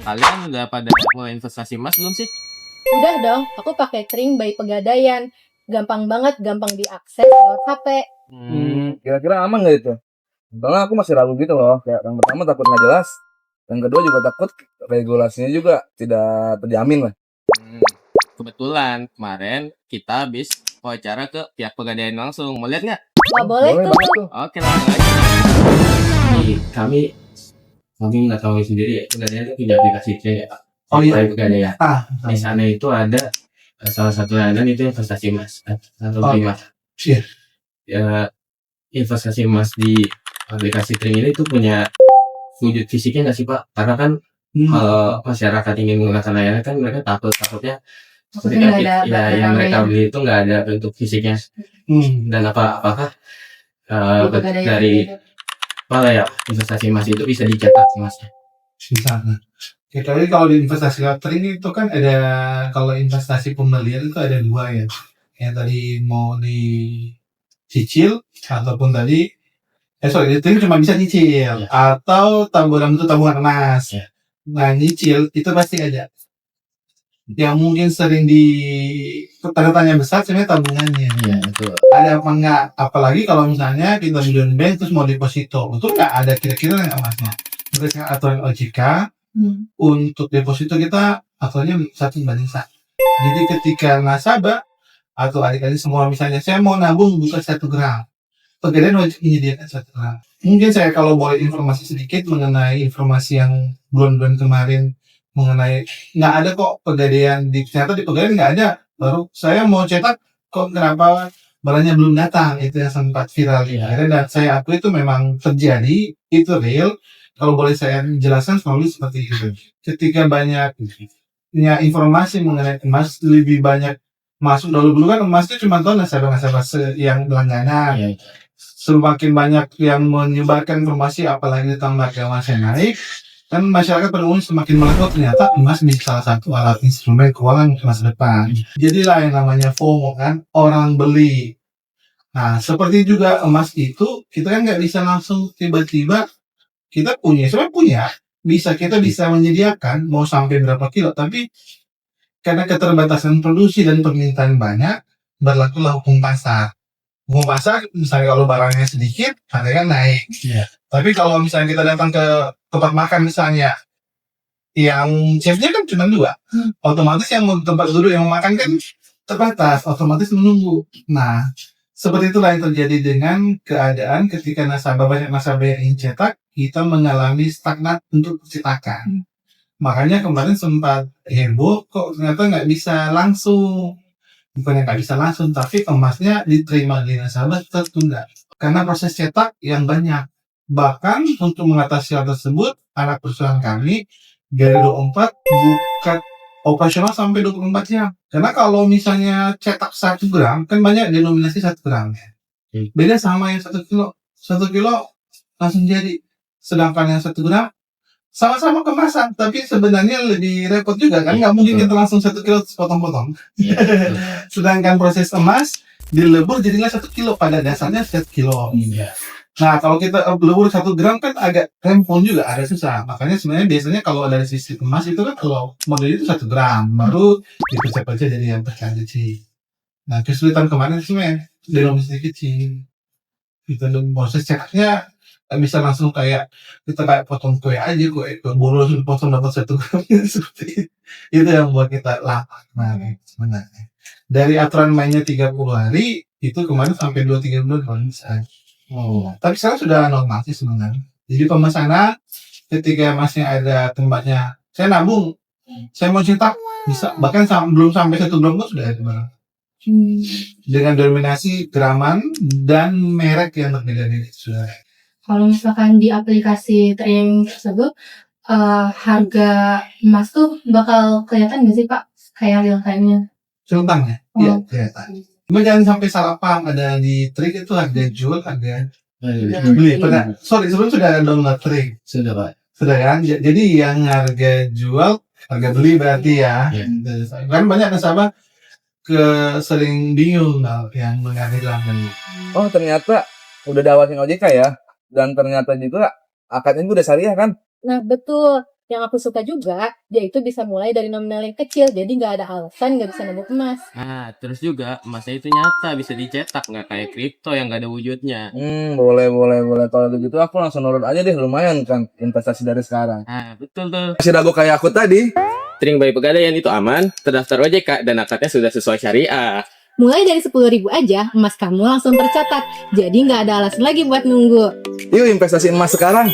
Kalian udah pada mulai investasi emas belum sih? Udah dong, aku pakai Kering by Pegadaian. Gampang banget, gampang diakses lewat HP. Kira-kira aman nggak itu? Soalnya aku masih ragu gitu loh. Kayak yang pertama takut nggak jelas, yang kedua juga takut regulasinya juga tidak terjamin lah. Kebetulan kemarin kita habis wawancara ke pihak Pegadaian langsung. Mau lihat nggak? Wah, boleh tuh. banget tuh. Oke, langsung aja. Kami nggak tahu sendiri ya. Pegadaian itu punya aplikasi C ya. Oh iya. Pegadaian. Di sana itu ada salah satu layanan itu investasi emas atau prima. Iya. Ya, investasi emas di aplikasi Tring ini tuh punya wujud fisiknya nggak sih Pak? Karena kan kalau masyarakat ingin menggunakan layanan kan mereka takutnya Maksudnya nggak ada ya yang mereka barang-barangnya. beli itu nggak ada bentuk fisiknya. Dan apakah Pegadaian dari gitu. apa ya investasi emas itu bisa dicetak emasnya? Bisa. Oke, tapi kalau di investasi catering itu kan ada, kalau investasi pembelian itu ada dua ya. Yang tadi mau dicicil ataupun tadi itu cuma bisa cicil atau tabungan itu tabungan emas. Iya. Nah, nyicil itu pasti ada. Yang mungkin sering di tanda tanya besar sebenarnya tabungannya. Iya betul. Ada apa enggak? Apalagi kalau misalnya kita di bank terus mau deposito, itu enggak ada kira-kira enggak masnya. Berdasarkan aturan OJK, untuk deposito kita aturannya 1:1. Jadi ketika nasabah atau adik-adik semua misalnya saya mau nabung bukan 1 gram, Pegadaian wajib menyediakan 1 gram. Mungkin saya kalau boleh informasi sedikit mengenai informasi yang bulan-bulan kemarin mengenai nggak ada kok Pegadaian ternyata di Pegadaian nggak ada. Baru saya mau cetak kok kenapa barangnya belum datang, itu yang sempat viral di akhirnya, dan saya akui itu memang terjadi, itu real. Kalau boleh saya jelaskan selalu seperti itu. Ketika banyaknya informasi mengenai emas lebih banyak masuk, dulu kan emas itu cuma tahu nasabah-nasabah yang berlangganan. Iya. Semakin banyak yang menyebarkan informasi apalagi tentang harga emas yang naik, kan masyarakat pada umumnya semakin melek, ternyata emas menjadi salah satu alat instrumen keuangan masa depan. Jadilah yang namanya FOMO kan, orang beli. Nah, seperti juga emas itu, kita kan nggak bisa langsung tiba-tiba kita punya, kita bisa menyediakan mau sampai berapa kilo, tapi karena keterbatasan produksi dan permintaan banyak, berlakulah hukum pasar. Hukum pasar, misalnya kalau barangnya sedikit, harganya naik. Iya. Tapi kalau misalnya kita datang ke tempat makan misalnya, yang chefnya kan cuma 2, otomatis yang tempat duduk yang makan kan terbatas, otomatis menunggu. Nah, seperti itulah yang terjadi dengan keadaan ketika banyak nasabah yang ingin cetak, kita mengalami stagnat untuk cetakan. Makanya kemarin sempat heboh, kok ternyata nggak bisa langsung. Bukannya nggak bisa langsung, tapi emasnya diterima di nasabah tertunda karena proses cetak yang banyak. Bahkan untuk mengatasi hal tersebut, anak perusahaan kami dari 24 buka operasional sampai 24 jam. Karena kalau misalnya cetak 1 gram, kan banyak denominasi 1 gram. Beda sama yang 1 kilo. 1 kilo langsung jadi. Sedangkan yang 1 gram, sama-sama kemasan, tapi sebenarnya lebih repot juga kan, nggak mungkin kita langsung 1 kilo potong-potong. Sedangkan proses emas dilebur jadilah 1 kilo, pada dasarnya 1 kilo. Nah, kalau kita lebur 1 gram kan agak rempong juga, ada susah. Makanya sebenarnya biasanya kalau dari sisi emas itu kan kalau model itu 1 gram, baru dipecah-pecah jadi yang pecahan kecil. Nah, kesulitan kemarin sebenarnya denominasi kecil. Itu proses cetaknya bisa langsung kayak kita kayak potong kue aja, kue bolos potong dapat 1 gram seperti itu yang buat kita lapar. Nah, sebenarnya dari aturan mainnya 30 hari itu kemarin sampai 2-3 bulan kalau bisa. Tapi sekarang sudah normal sih sebenarnya. Jadi pemesanan ketika masih ada tempatnya, saya nabung, saya mau cetak bisa, bahkan belum sampai 1 gram pun sudah ada barang. Dengan dominasi graman dan merek yang berbeda-beda sudah. Kalau misalkan di aplikasi Tring tersebut, harga emas tuh bakal kelihatan nggak sih Pak? Kayak real time-nya? Contohnya, iya kelihatan. Cuma jangan sampai salah paham, ada di Tring itu harga jual, harga beli. Sebelum sudah ada download Tring. Sudah Pak. Sudah kan? Jadi yang harga jual, harga beli berarti ya. Kan banyak nasabah sering bingung yang mengerti dalam. Oh, ternyata udah ada awasin OJK ya. Dan ternyata juga akadnya udah syariah kan? Nah, betul. Yang aku suka juga, dia itu bisa mulai dari nominal yang kecil, jadi nggak ada alasan nggak bisa nabung emas. Terus juga emasnya itu nyata, bisa dicetak, nggak kayak kripto yang nggak ada wujudnya. Boleh. Kalau begitu aku langsung nurut aja deh, lumayan kan investasi dari sekarang. Betul tuh. Masih ragu kayak aku tadi. Trading by Pegadaian itu aman, terdaftar OJK, dan akadnya sudah sesuai syariah. Mulai dari 10.000 aja, emas kamu langsung tercatat. Jadi nggak ada alasan lagi buat nunggu. Yuk investasi emas sekarang.